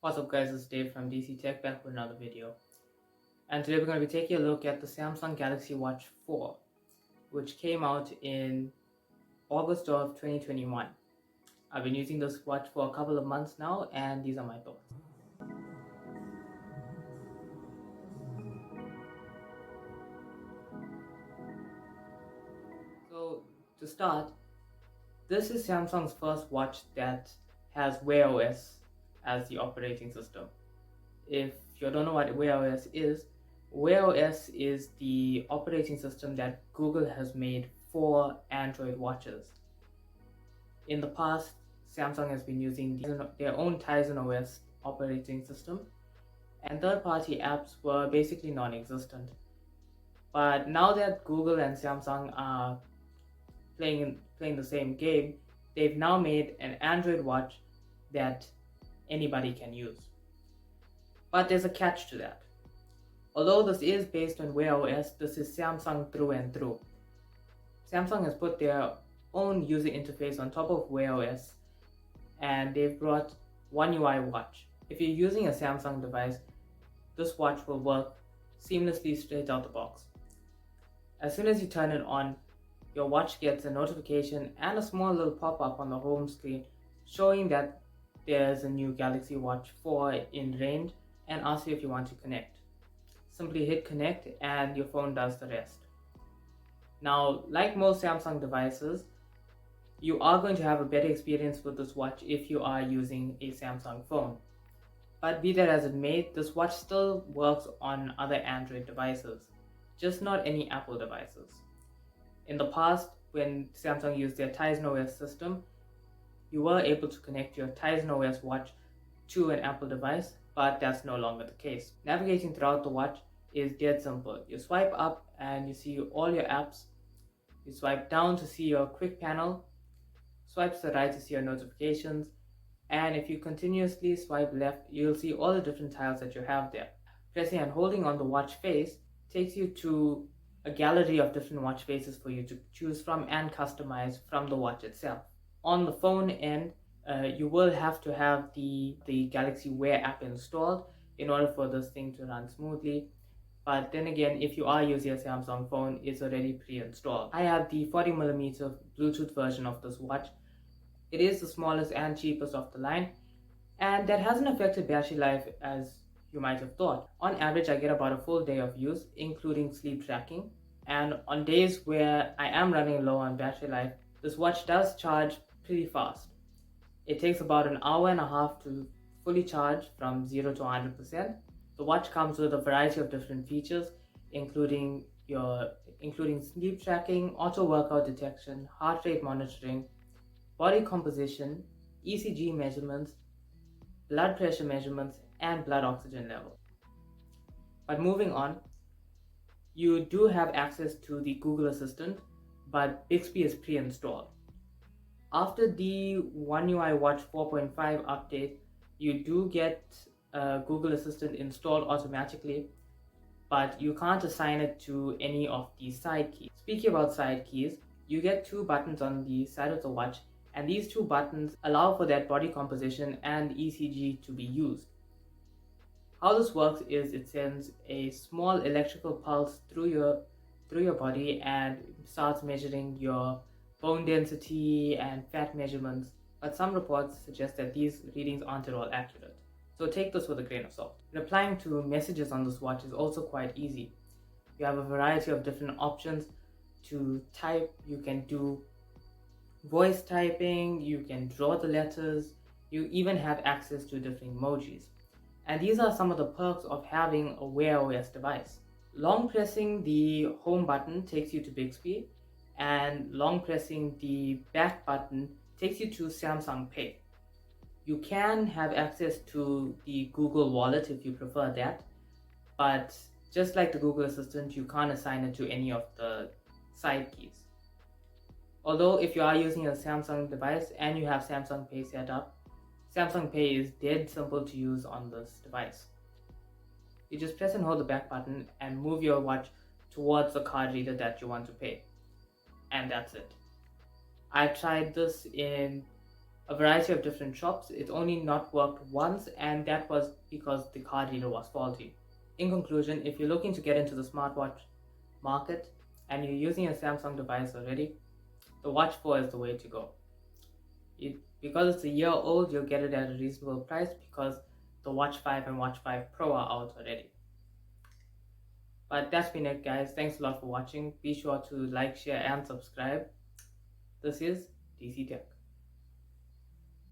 What's up guys, it's Dave from DC Tech back with another video. And today we're going to be taking a look at the Samsung Galaxy Watch 4, which came out in August of 2021. I've been using this watch for a couple of months now, and these are my thoughts. So to start, this is Samsung's first watch that has Wear OS as the operating system. If you don't know what Wear OS is the operating system that Google has made for Android watches. In the past, Samsung has been using their own Tizen OS operating system, and third-party apps were basically non-existent. But now that Google and Samsung are playing the same game, they've now made an Android watch that anybody can use. But there's a catch to that. Although this is based on Wear OS, this is Samsung through and through. Samsung has put their own user interface on top of Wear OS, and they've brought One UI Watch. If you're using a Samsung device, this watch will work seamlessly straight out the box. As soon as you turn it on, your watch gets a notification and a small little pop-up on the home screen showing that there's a new Galaxy Watch 4 in range and asks you if you want to connect. Simply hit connect and your phone does the rest. Now, like most Samsung devices, you are going to have a better experience with this watch if you are using a Samsung phone. But be that as it may, this watch still works on other Android devices, just not any Apple devices. In the past, when Samsung used their Tizen OS system, you were able to connect your Tizen OS watch to an Apple device, but that's no longer the case. Navigating throughout the watch is dead simple. You swipe up and you see all your apps. You swipe down to see your quick panel. Swipe to the right to see your notifications. And if you continuously swipe left, you'll see all the different tiles that you have there. Pressing and holding on the watch face takes you to a gallery of different watch faces for you to choose from and customize from the watch itself. On the phone end, you will have to have the Galaxy Wear app installed in order for this thing to run smoothly. But then again, if you are using a Samsung phone, it's already pre-installed. I have the 40mm Bluetooth version of this watch. It is the smallest and cheapest of the line, and that hasn't affected battery life as you might have thought. On average, I get about a full day of use, including sleep tracking. And on days where I am running low on battery life, this watch does charge pretty fast. It takes about an hour and a half to fully charge from 0 to 100%. The watch comes with a variety of different features, including sleep tracking, auto workout detection, heart rate monitoring, body composition, ECG measurements, blood pressure measurements, and blood oxygen level. But moving on, you do have access to the Google Assistant, but Bixby is pre-installed. After the One UI Watch 4.5 update, you do get Google Assistant installed automatically, but you can't assign it to any of the side keys. Speaking about side keys, you get two buttons on the side of the watch, and these two buttons allow for that body composition and ECG to be used. How this works is it sends a small electrical pulse through your body and starts measuring your bone density and fat measurements, but some reports suggest that these readings aren't at all accurate. So take this with a grain of salt. Replying to messages on this watch is also quite easy. You have a variety of different options to type. You can do voice typing, you can draw the letters, you even have access to different emojis. And these are some of the perks of having a Wear OS device. Long pressing the home button takes you to Bixby, and long pressing the back button takes you to Samsung Pay. You can have access to the Google Wallet if you prefer that, but just like the Google Assistant, you can't assign it to any of the side keys. Although if you are using a Samsung device and you have Samsung Pay set up, Samsung Pay is dead simple to use on this device. You just press and hold the back button and move your watch towards the card reader that you want to pay. And that's it. I tried this in a variety of different shops. It's only not worked once, and that was because the card reader was faulty. In conclusion, if you're looking to get into the smartwatch market and you're using a Samsung device already, the Watch 4 is the way to go. Because it's a year old, you'll get it at a reasonable price because the Watch 5 and Watch 5 Pro are out already. But that's been it, guys. Thanks a lot for watching. Be sure to like, share, and subscribe. This is DC Tech.